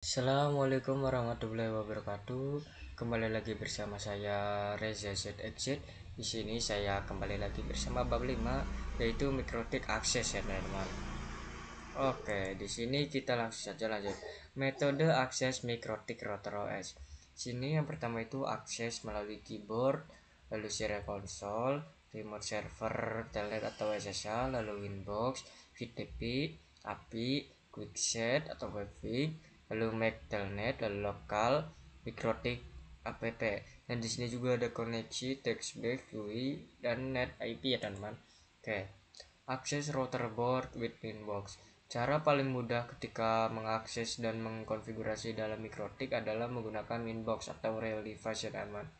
Assalamualaikum warahmatullahi wabarakatuh. Kembali lagi bersama saya Reza ZXZ. Di sini saya kembali lagi bersama bab 5 yaitu mikrotik akses ya teman-teman. Oke, di sini kita langsung saja lanjut. Metode akses mikrotik router OS. Sini yang pertama itu akses melalui keyboard, lalu serial konsol, remote server, telnet atau SSH, lalu Winbox, VTP, API, Quickset atau Webfig, lalu MAC telnet, lalu lokal, mikrotik app. Dan di sini juga ada koneksi text-based GUI dan net IP ya teman-teman. Oke. Akses router board with Winbox. Cara paling mudah ketika mengakses dan mengkonfigurasi dalam mikrotik adalah menggunakan Winbox atau real device ya teman.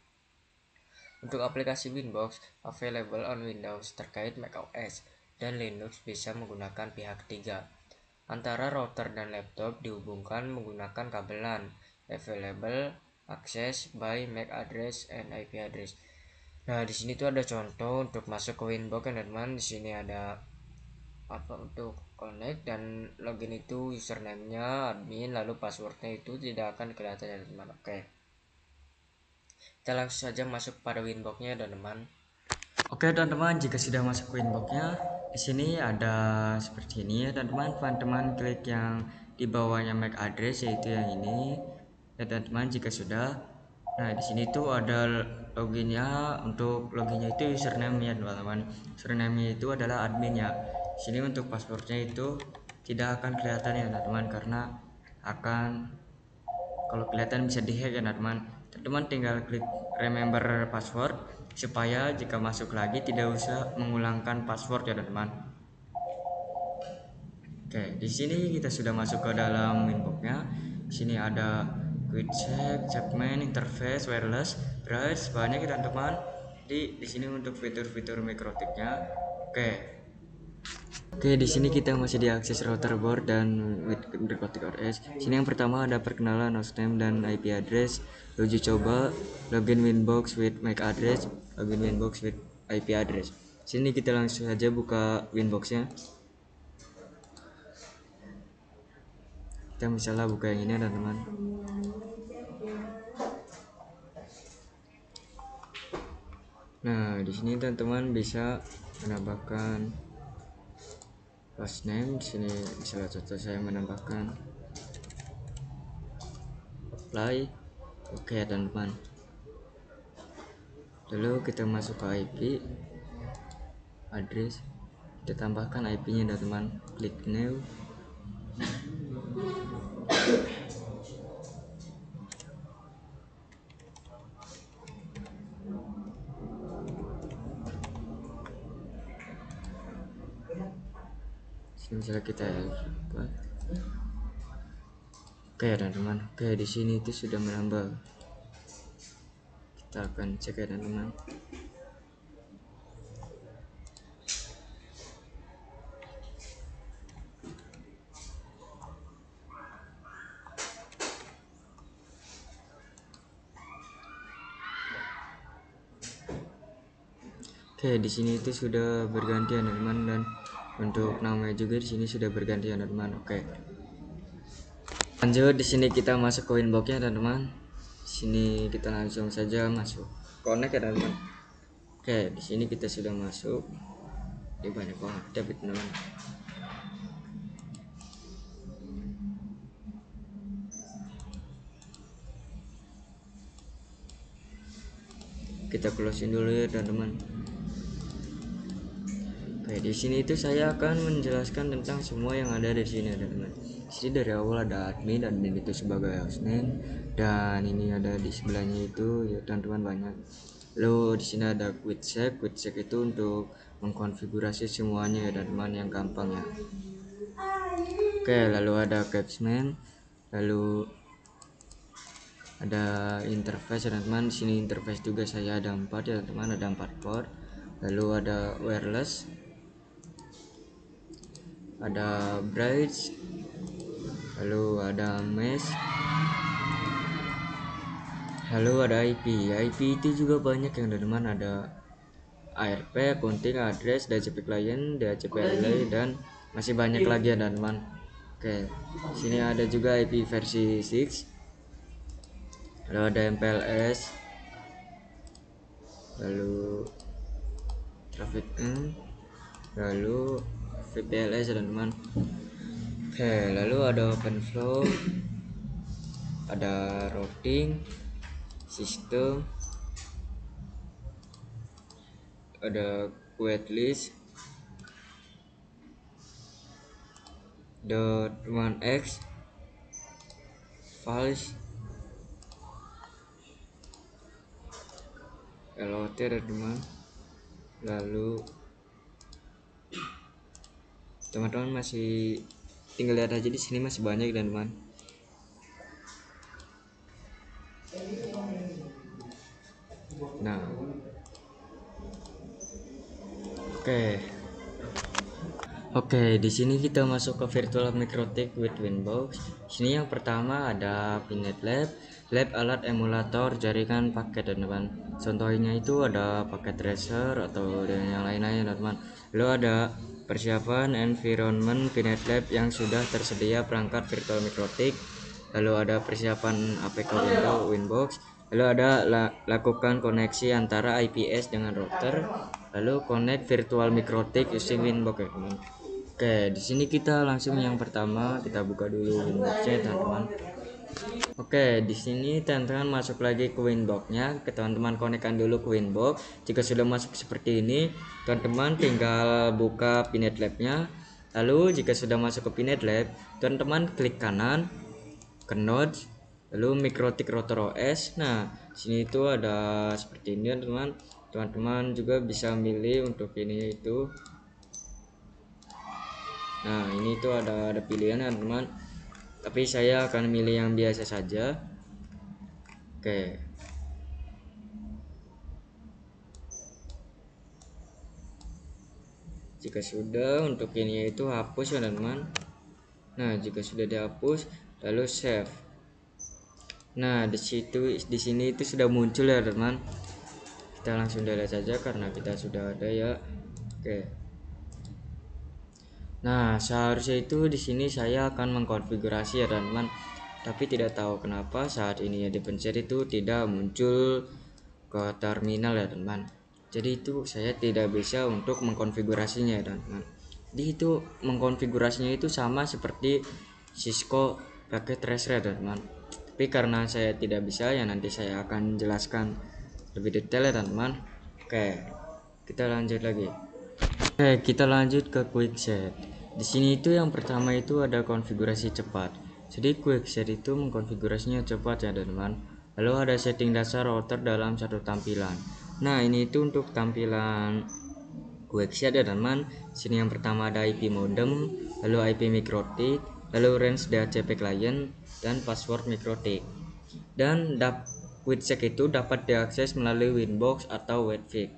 Untuk aplikasi Winbox available on Windows terkait macOS dan Linux bisa menggunakan pihak ketiga. Antara router dan laptop dihubungkan menggunakan kabelan. Available access by MAC address and IP address. Nah, di sini tuh ada contoh untuk masuk ke Winbox ya teman. Di sini ada apa untuk connect dan login itu username-nya admin, lalu passwordnya itu tidak akan kelihatan ya teman. Oke, kita langsung saja masuk pada Winbox-nya teman-teman. Oke teman-teman, jika sudah masuk ke Winbox-nya, di sini ada seperti ini ya teman-teman. Teman-teman klik yang di bawahnya MAC address yaitu yang ini ya teman-teman. Jika sudah, nah di sini tuh ada loginnya. Untuk loginnya itu username ya teman-teman. Username itu adalah admin ya. Di sini untuk passwordnya itu tidak akan kelihatan ya teman-teman, karena akan kalau kelihatan bisa dihack ya teman-teman. Teman-teman tinggal klik remember password supaya jika masuk lagi tidak usah mengulangkan password ya teman-teman. Oke, di sini kita sudah masuk ke dalam Winbox-nya. Di sini ada quick check, segment, interface, wireless, brush, banyak ya teman-teman. Di sini untuk fitur-fitur mikrotiknya. Oke, di sini kita masih diakses router board dan with mikrotik OS. Sini yang pertama ada perkenalan hostname dan IP address, uji coba, login Winbox with MAC address, login Winbox with IP address. Sini kita langsung saja buka Winbox-nya. Kita misalnya buka yang ini teman-teman. Nah, di sini teman-teman bisa menambahkan hostname. Di sini misalnya contoh saya menambahkan apply. Oke teman-teman. Lalu kita masuk ke IP address, kita tambahkan IP-nya teman-teman. Klik new. Misalnya kita apa? Oke teman-teman. Oke, di sini itu sudah menambah. Kita akan cek ya teman-teman. Oke, di sini itu sudah berganti ya teman-teman, dan untuk namanya juga di sini sudah berganti ya teman-teman. Oke. Lanjut, di sini kita masuk ke Winbox-nya teman-teman. Di sini kita langsung saja masuk connect ya teman-teman. Oke, di sini kita sudah masuk. Ini banyak banget tapi teman-teman. Kita closing dulu ya teman-teman. Oke, di sini itu saya akan menjelaskan tentang semua yang ada di sini teman-teman. Di sini dari awal ada admin itu sebagai hostname, dan ini ada di sebelahnya itu ya teman-teman banyak. Lalu di sini ada quick check itu untuk mengkonfigurasi semuanya ya teman-teman, yang gampang ya. Oke, lalu ada capsman, lalu ada interface ya teman-teman. Di sini interface juga saya ada 4 ya teman-teman, ada 4 port. Lalu ada wireless, ada bridge, lalu ada mesh, lalu ada IP itu juga banyak yang teman-teman, ada ARP, accounting, address, DHCP client, DHCP relay, dan masih banyak lagi ya teman-teman. Oke, sini ada juga IP versi 6, lalu ada MPLS, lalu traffic lalu VPLS teman-teman. Oke, lalu ada OpenFlow, ada routing sistem, ada waitlist .1x files LOT teman-teman. Lalu teman-teman masih tinggal lihat aja, di sini masih banyak teman-teman. Nah, Oke, di sini kita masuk ke virtual mikrotik with Winbox. Sini yang pertama ada Pinet Lab alat emulator jaringan paket teman-teman. Contohnya itu ada paket tracer atau dan yang lain-lain teman-teman. Lalu ada persiapan environment Pinet Lab yang sudah tersedia perangkat virtual mikrotik. Lalu ada persiapan APK Winbox. Lalu ada lakukan koneksi antara IPS dengan router. Lalu connect virtual mikrotik using Winbox ya teman. Oke, di sini kita langsung yang pertama kita buka dulu Winbox-nya teman-teman. Oke, di sini teman-teman masuk lagi ke Winbox-nya, ke teman-teman konekkan dulu ke Winbox. Jika sudah masuk seperti ini, teman-teman tinggal buka Pinet Lab-nya. Lalu jika sudah masuk ke Pinet Lab, teman-teman klik kanan ke Nodes, lalu Mikrotik Router OS. Nah, sini itu ada seperti ini teman-teman. Teman-teman juga bisa milih untuk ini itu. Nah, ini tuh ada pilihan teman-teman, tapi saya akan milih yang biasa saja. Oke, jika sudah, untuk ini itu hapus ya teman-teman. Nah, jika sudah dihapus, lalu save. Nah, di sini itu sudah muncul ya teman. Kita langsung delete saja karena kita sudah ada ya. Oke. Nah, seharusnya itu di sini saya akan mengkonfigurasi ya teman-teman, tapi tidak tahu kenapa saat ini ya dipencet itu tidak muncul ke terminal ya teman. Jadi itu saya tidak bisa untuk mengkonfigurasinya ya teman. Jadi itu mengkonfigurasinya itu sama seperti Cisco pakai tracer ya teman. Tapi karena saya tidak bisa ya, nanti saya akan jelaskan lebih detail ya teman. Oke, kita lanjut lagi. Oke, kita lanjut ke quickset. Di sini itu yang pertama itu ada konfigurasi cepat. Jadi quickset itu mengkonfigurasinya cepat ya teman. Lalu ada setting dasar router dalam satu tampilan. Nah, ini itu untuk tampilan quickset ya teman. Sini yang pertama ada IP modem, lalu IP mikrotik, lalu range DHCP client dan password mikrotik. Dan quickset itu dapat diakses melalui Winbox atau Webfix.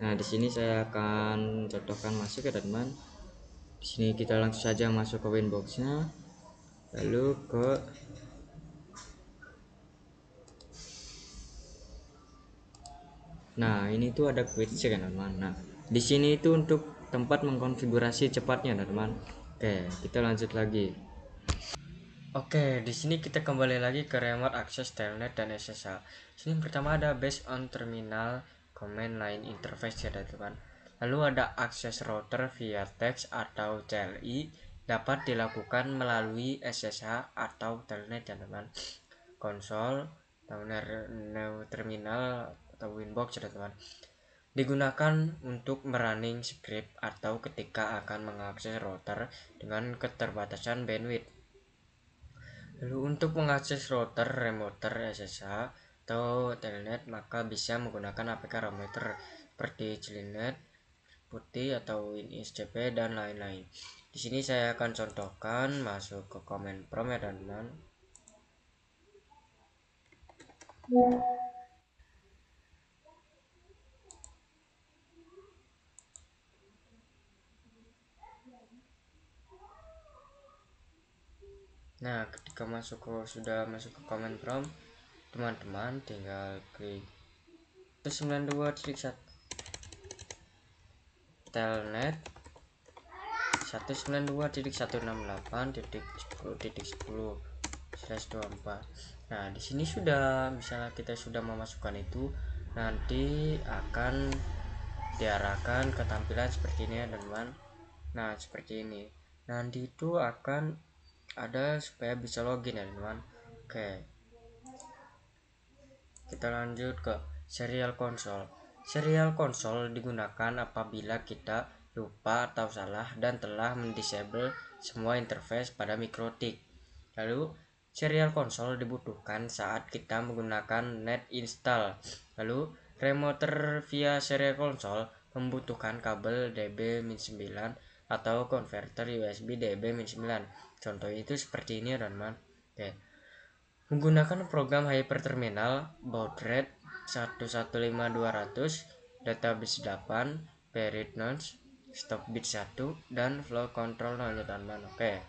Nah, di sini saya akan contohkan masuk ya teman. Di sini kita langsung saja masuk ke Winbox-nya, lalu ke ini tuh ada quick check ya teman. Nah, di sini itu untuk tempat mengkonfigurasi cepatnya teman. Oke, kita lanjut lagi. Oke, di sini kita kembali lagi ke remote access telnet dan SSH. Sini pertama ada based on terminal command line interface ya teman. Lalu ada akses router via text atau CLI dapat dilakukan melalui SSH atau telnet ya teman. Konsol, terminal atau Winbox ya teman. Digunakan untuk merunning script atau ketika akan mengakses router dengan keterbatasan bandwidth. Lalu untuk mengakses router remoter SSH atau telnet maka bisa menggunakan APK remoter seperti Jelinet, Putih atau WinSCP dan lain-lain. Di sini saya akan contohkan masuk ke command prompt ya teman. Nah, ketika sudah masuk ke command prompt, teman-teman tinggal klik 92.1 telnet 192.168.10.10/24. Nah, di sini sudah, misalnya kita sudah memasukkan itu, nanti akan diarahkan ke tampilan seperti ini ya teman. Nah, seperti ini. Nanti itu akan ada supaya bisa login ya teman. Oke, kita lanjut ke serial console. Serial console digunakan apabila kita lupa atau salah dan telah mendisable semua interface pada MikroTik. Lalu serial console dibutuhkan saat kita menggunakan net install. Lalu remoter via serial console membutuhkan kabel DB-9 atau konverter USB DB-9. Contoh itu seperti ini teman-teman. Oke. Menggunakan program Hyperterminal, baud rate 115200, database 8, period nonce, stop bit 1, dan flow control 0 teman-teman. Oke.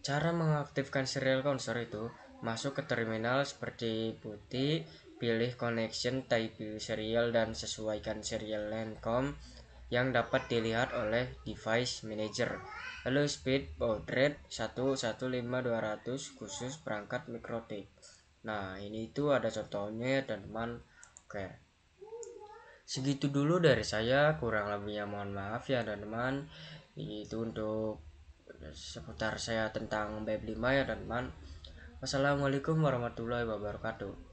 Cara mengaktifkan serial console itu masuk ke terminal seperti putih, pilih connection, type serial dan sesuaikan serial LAN-COM yang dapat dilihat oleh device manager. Lalu speed baud rate 115200 khusus perangkat MikroTik. Nah, ini itu ada contohnya teman-teman. Oke. Segitu dulu dari saya, kurang lebihnya mohon maaf ya teman-teman. Itu untuk seputar saya tentang BEP5 ya teman-teman. Wassalamualaikum warahmatullahi wabarakatuh.